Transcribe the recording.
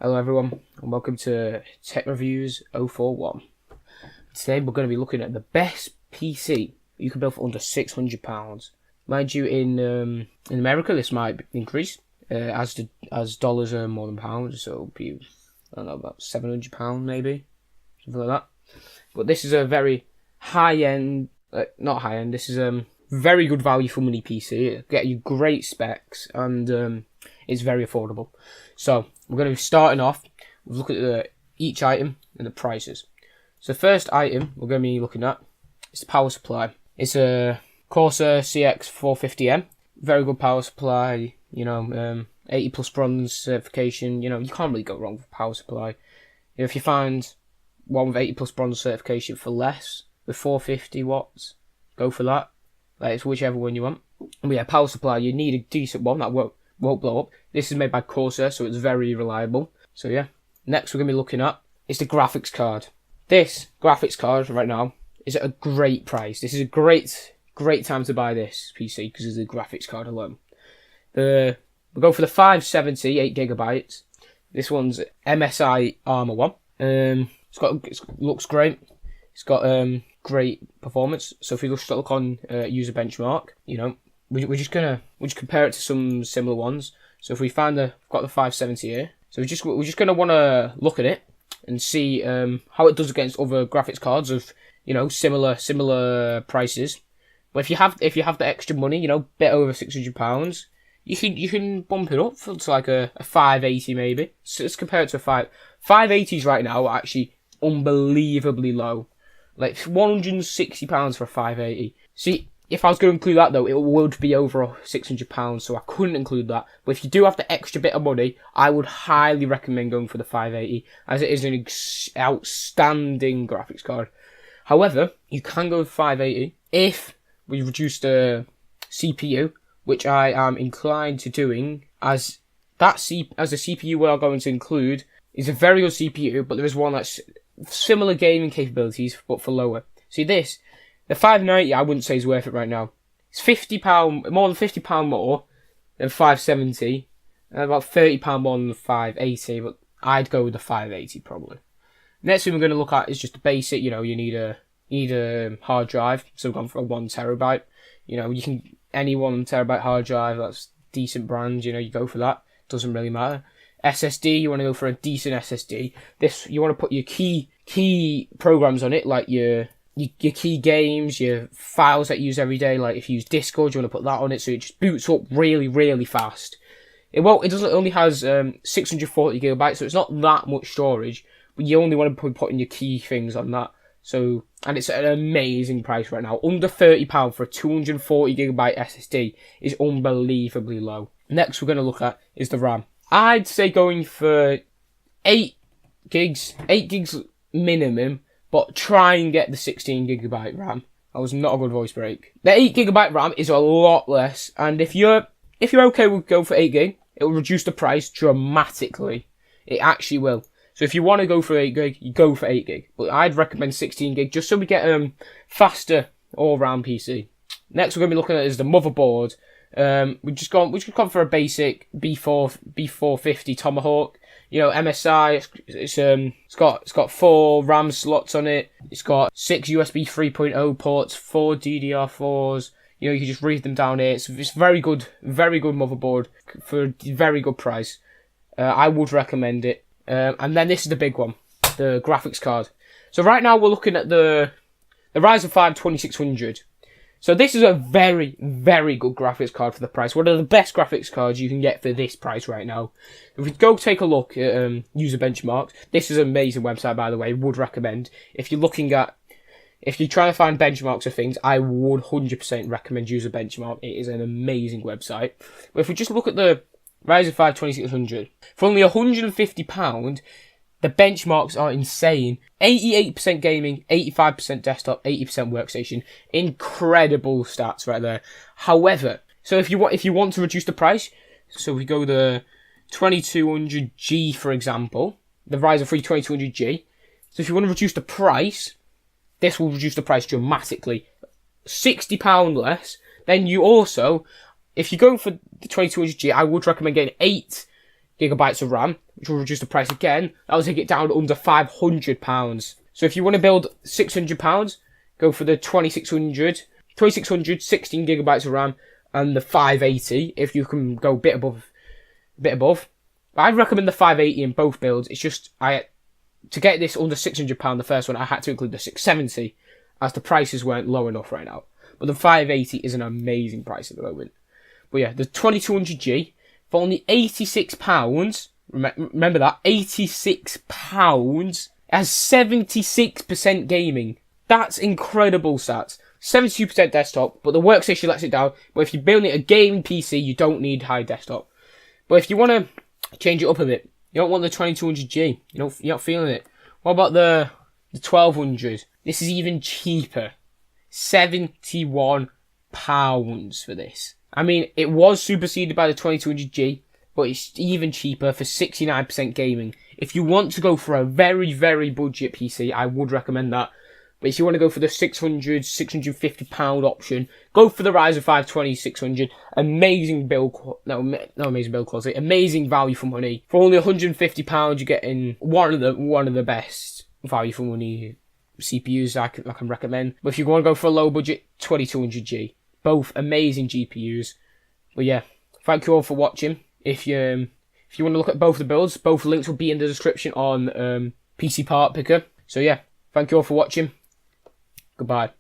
Hello everyone and welcome to Tech Reviews 041. Today we're going to be looking at the best PC you can build for under £600. Mind you, in America this might increase as dollars are more than pounds, so it'll be, I don't know, about £700 maybe, something like that. But this is a very high-end, not high-end, this is very good value for money PC. It'll get you great specs and it's very affordable. So we're going to be starting off with look at each item and the prices. So the first item we're going to be looking at is the power supply. It's a Corsair CX450M. Very good power supply. 80 plus bronze certification. You can't really go wrong with power supply. If you find one with 80 plus bronze certification for less, with 450 watts, go for that. It's whichever one you want. But yeah, power supply, you need a decent one that won't blow up. This is made by Corsair, so it's very reliable. So yeah, next we're going to be looking at is the graphics card. This graphics card right now is at a great price. This is a great time to buy this PC because of the graphics card alone. We'll go for the 570 8GB. This one's MSI Armor one. It looks great. It's got great performance. So if you look on user benchmark, we're just compare it to some similar ones. So if we find got the 570 here, so we're just gonna want to look at it and see how it does against other graphics cards of similar prices. But if you have the extra money, bit over £600, you can bump it up to like a 580 maybe. So let's compare it to a 580s right now are actually unbelievably low, like £160 for a 580. See. If I was going to include that though, it would be over £600, so I couldn't include that. But if you do have the extra bit of money, I would highly recommend going for the 580, as it is an outstanding graphics card. However, you can go with 580 if we reduce the CPU, which I am inclined to doing, as the CPU we are going to include is a very good CPU, but there is one that's similar gaming capabilities, but for lower. See this. The 590 I wouldn't say is worth it right now. It's £50, more than £50 more than 570, and about £30 more than the 580, but I'd go with the 580 probably. Next thing we're going to look at is just the basic, you need a hard drive, so we've gone for a 1TB. You can, any 1TB hard drive, that's decent brand, you go for that, doesn't really matter. SSD, you want to go for a decent SSD. This, you want to put your key programs on it, like your key games, your files that you use every day, like if you use Discord, you want to put that on it so it just boots up really, really fast. It only has 640GB, so it's not that much storage, but you only want to be putting your key things on that. So, and it's at an amazing price right now. Under £30 for a 240GB SSD is unbelievably low. Next we're going to look at is the RAM. I'd say going for 8 gigs minimum, but try and get the 16GB RAM. That was not a good voice break. The 8GB RAM is a lot less, and if you're okay with going for 8GB, it will reduce the price dramatically. It actually will. So if you want to go for 8GB, you go for 8GB. But I'd recommend 16GB just so we get faster all-round PC. Next we're going to be looking at is the motherboard. We've just gone for a basic B450 Tomahawk. MSI, it's got 4 RAM slots on it. It's got 6 USB 3.0 ports, 4 DDR4s. You can just read them down here. It's very good motherboard for a very good price. I would recommend it. And then this is the big one, the graphics card. So right now we're looking at the Ryzen 5 2600. So this is a very, very good graphics card for the price. One of the best graphics cards you can get for this price right now. If we go take a look at user benchmarks, this is an amazing website, by the way. Would recommend. If you're trying to find benchmarks of things, I would 100% recommend user benchmark. It is an amazing website. But if we just look at the Ryzen 5 2600, for only £150, the benchmarks are insane. 88% gaming, 85% desktop, 80% workstation. Incredible stats right there. However, so if you want to reduce the price, so we go the 2200G for example, the Ryzen 3 2200G. So if you want to reduce the price, this will reduce the price dramatically. £60 less. Then you also, if you're going for the 2200G, I would recommend getting 8 gigabytes of RAM, which will reduce the price again. That will take it down under £500. So if you want to build £600, go for the 2600, 16 gigabytes of RAM, and the 580 if you can go a bit above. I'd recommend the 580 in both builds. It's just to get this under £600, the first one, I had to include the 670 as the prices weren't low enough right now. But the 580 is an amazing price at the moment. But yeah, the 2200G for only £86. Remember that, £86. It has 76% gaming. That's incredible stats. 72% desktop, but the workstation lets it down. But if you're building a gaming PC, you don't need high desktop. But if you want to change it up a bit, you don't want the 2200G. You're not feeling it. What about the 1200? This is even cheaper. £71 for this. I mean, it was superseded by the 2200G, but it's even cheaper for 69% gaming. If you want to go for a very, very budget PC, I would recommend that. But if you want to go for the £650 option, go for the Ryzen 5 2600. Amazing build quality, amazing value for money. For only £150, you're getting one of the best value for money CPUs I can recommend. But if you want to go for a low budget, 2200G. Both amazing GPUs. But yeah, thank you all for watching. If you want to look at both the builds, both links will be in the description on PC Part Picker. So yeah, thank you all for watching. Goodbye.